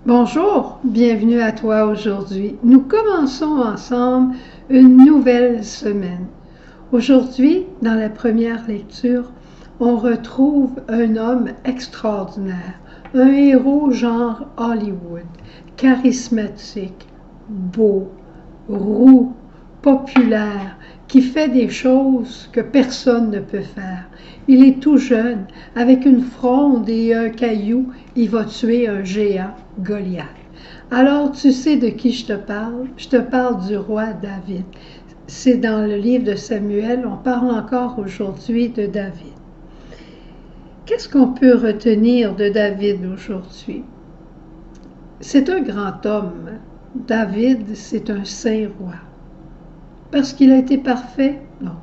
Bonjour, bienvenue à toi aujourd'hui. Nous commençons ensemble une nouvelle semaine. Aujourd'hui, dans la première lecture, on retrouve un homme extraordinaire, un héros genre Hollywood, charismatique, beau, roux, populaire, qui fait des choses que personne ne peut faire. Il est tout jeune, avec une fronde et un caillou, il va tuer un géant, Goliath. Alors, tu sais de qui je te parle? Je te parle du roi David. C'est dans le livre de Samuel, on parle encore aujourd'hui de David. Qu'est-ce qu'on peut retenir de David aujourd'hui? C'est un grand homme. David, c'est un saint roi. Parce qu'il a été parfait? Non.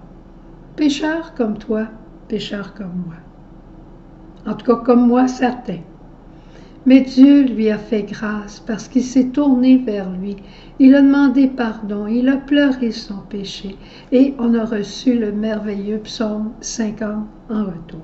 Pécheur comme toi, pécheur comme moi. En tout cas, comme moi, certain. Mais Dieu lui a fait grâce parce qu'il s'est tourné vers lui. Il a demandé pardon, il a pleuré son péché et on a reçu le merveilleux psaume 50 en retour.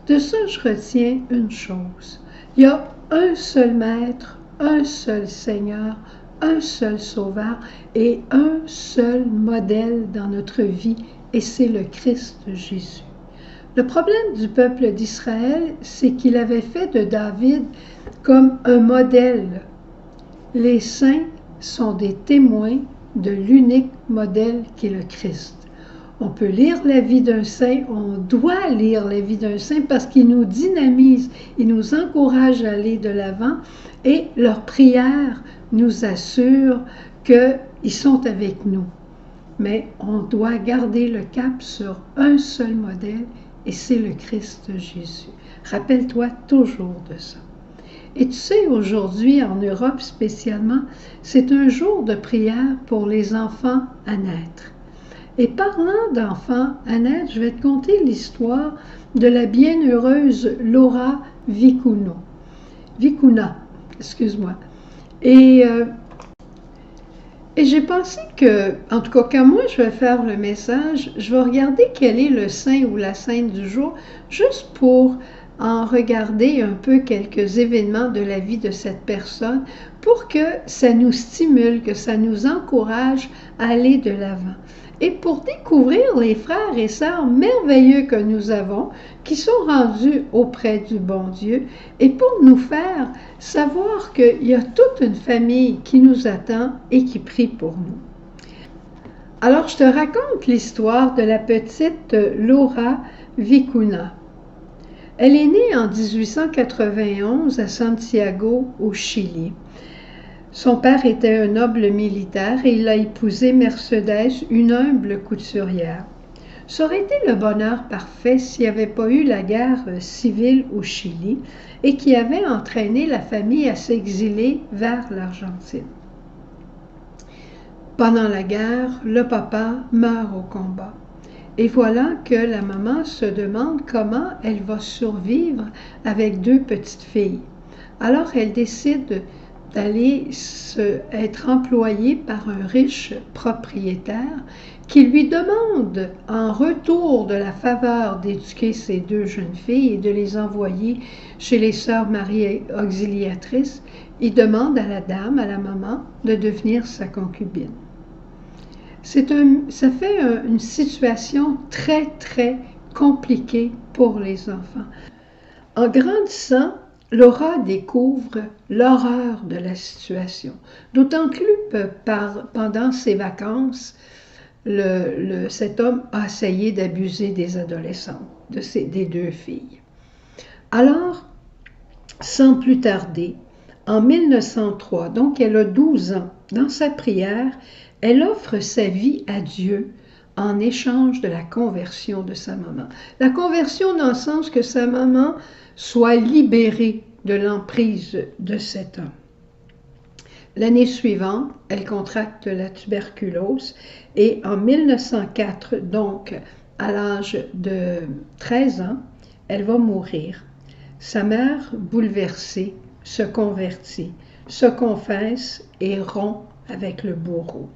De ça, je retiens une chose. Il y a un seul Maître, un seul Seigneur, un seul Sauveur et un seul modèle dans notre vie, et c'est le Christ Jésus. Le problème du peuple d'Israël, c'est qu'il avait fait de David comme un modèle. Les saints sont des témoins de l'unique modèle qui est le Christ. On peut lire la vie d'un saint, on doit lire la vie d'un saint parce qu'il nous dynamise, il nous encourage à aller de l'avant et leurs prières nous assurent qu'ils sont avec nous. Mais on doit garder le cap sur un seul modèle et c'est le Christ Jésus. Rappelle-toi toujours de ça. Et tu sais, aujourd'hui, en Europe spécialement, c'est un jour de prière pour les enfants à naître. Et parlant d'enfants à naître, je vais te conter l'histoire de la bienheureuse Laura Vicuna. Et j'ai pensé que, en tout cas, quand moi je vais faire le message, je vais regarder quel est le saint ou la sainte du jour, juste pour en regarder un peu quelques événements de la vie de cette personne, pour que ça nous stimule, que ça nous encourage à aller de l'avant. Et pour découvrir les frères et sœurs merveilleux que nous avons, qui sont rendus auprès du bon Dieu, et pour nous faire savoir qu'il y a toute une famille qui nous attend et qui prie pour nous. Alors, je te raconte l'histoire de la petite Laura Vicuna. Elle est née en 1891 à Santiago, au Chili. Son père était un noble militaire et il a épousé Mercedes, une humble couturière. Ça aurait été le bonheur parfait s'il n'y avait pas eu la guerre civile au Chili et qui avait entraîné la famille à s'exiler vers l'Argentine. Pendant la guerre, le papa meurt au combat. Et voilà que la maman se demande comment elle va survivre avec deux petites filles. Alors elle décide d'aller être employée par un riche propriétaire qui lui demande, en retour de la faveur d'éduquer ces deux jeunes filles et de les envoyer chez les sœurs Marie Auxiliatrices, il demande à la dame, à la maman, de devenir sa concubine. Ça fait une situation très, très compliquée pour les enfants. En grandissant, Laura découvre l'horreur de la situation. D'autant plus pendant ses vacances, cet homme a essayé d'abuser des adolescentes, des deux filles. Alors, sans plus tarder, en 1903, donc elle a 12 ans, dans sa prière, elle offre sa vie à Dieu en échange de la conversion de sa maman. La conversion dans le sens que sa maman soit libérée de l'emprise de cet homme. L'année suivante, elle contracte la tuberculose et en 1904, donc à l'âge de 13 ans, elle va mourir. Sa mère, bouleversée, se convertit, se confesse et rompt avec le bourreau.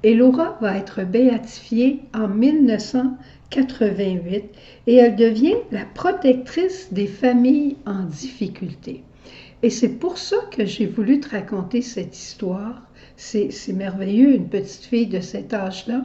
Et Laura va être béatifiée en 1988 et elle devient la protectrice des familles en difficulté. Et c'est pour ça que j'ai voulu te raconter cette histoire. C'est merveilleux, une petite fille de cet âge-là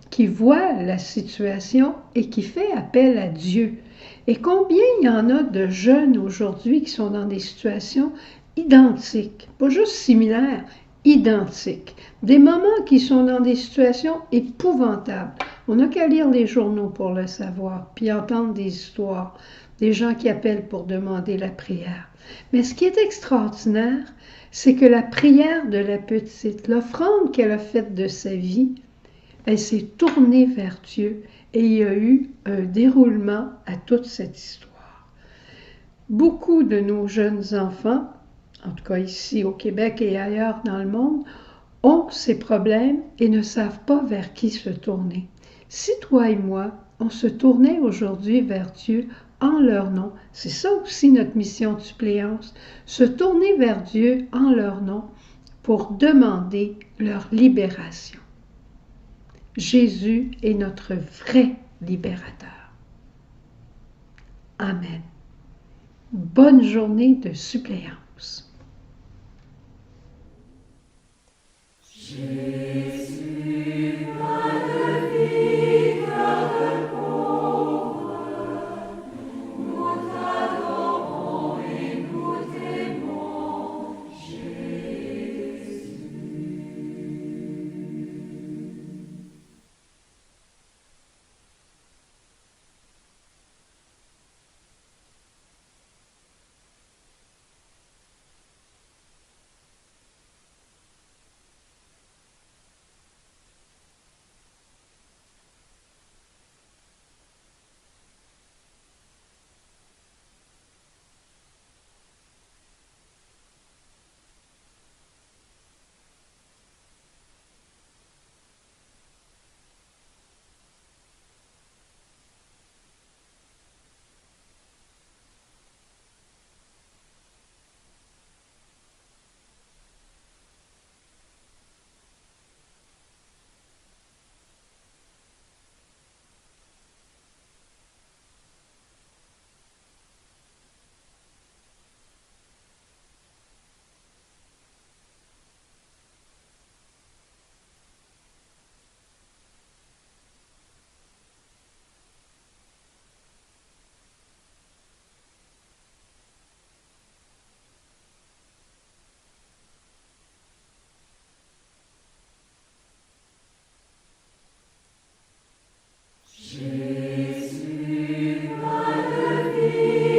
qui voit la situation et qui fait appel à Dieu. Et combien il y en a de jeunes aujourd'hui qui sont dans des situations identiques, pas juste similaires, identiques. Des mamans qui sont dans des situations épouvantables. On n'a qu'à lire les journaux pour le savoir, puis entendre des histoires, des gens qui appellent pour demander la prière. Mais ce qui est extraordinaire, c'est que la prière de la petite, l'offrande qu'elle a faite de sa vie, elle s'est tournée vers Dieu et il y a eu un déroulement à toute cette histoire. Beaucoup de nos jeunes enfants, en tout cas ici au Québec et ailleurs dans le monde, ont ces problèmes et ne savent pas vers qui se tourner. Si toi et moi, on se tournait aujourd'hui vers Dieu en leur nom, c'est ça aussi notre mission de suppléance, se tourner vers Dieu en leur nom pour demander leur libération. Jésus est notre vrai libérateur. Amen. Bonne journée de suppléance. Jésus, va de vie.